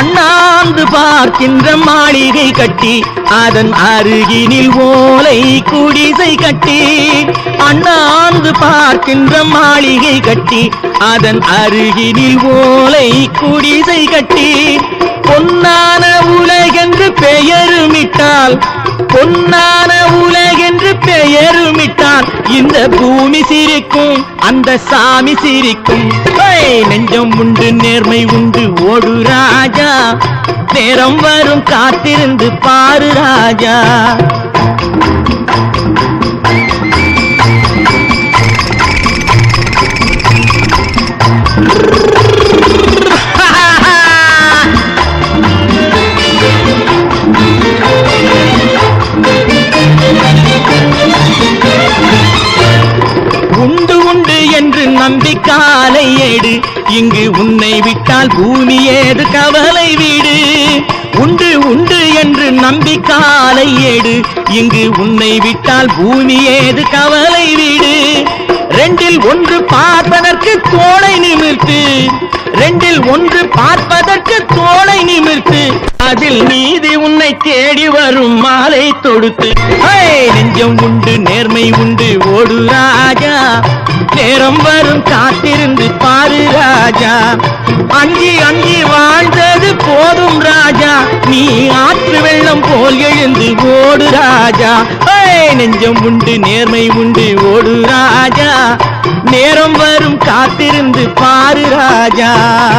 அண்ணாந்து பார்க்கின்ற மாளிகை கட்டி அதன் அருகினில் ஓலை குடிசை கட்டி அண்ணாந்து பார்க்கின்ற மாளிகை கட்டி அதன் அருகினில் ஓலை குடிசை கட்டி பொன்னான உலகென்று பெயருமிட்டால் பொன்னான உலகென்று பெயருமிட்டால் இந்த பூமி சிரிக்கும் அந்த சாமி சிரிக்கும் நெஞ்சம் உண்டு நேர்மை உண்டு ஓடு ராஜா நேரம் வரும் காத்திருந்து பாரு ராஜா உண்டு உண்டு என்று நம்பி காலை ஏடு இங்கு உன்னை விட்டால் பூமி ஏது கவலை வீடு உண்டு உண்டு என்று நம்பி காலை ஏடு இங்கு உன்னை விட்டால் பூமி ஏது கவலை வீடு ரெண்டில் ஒன்று பார்ப்பதற்கு தோளை நிமிர்த்து ரெண்டில் ஒன்று பார்ப்பதற்கு தோளை நிமிர்த்து அதில் நீதி உன்னை தேடி வரும் மாலை தொடுத்து நெஞ்சம் உண்டு நேர்மை உண்டு ஓடு ராஜா நேரம் வரும் காத்திருந்து பாரு ராஜா அஞ்சி அஞ்சி வாழ்ந்தது போதும் ராஜா நீ ஆற்று வெள்ளம் போல் எழுந்து ஓடு ராஜா நெஞ்சம் உண்டு நேர்மை உண்டு ஓடு ராஜா நேரம் வரும் காத்திருந்து பாரு ராஜா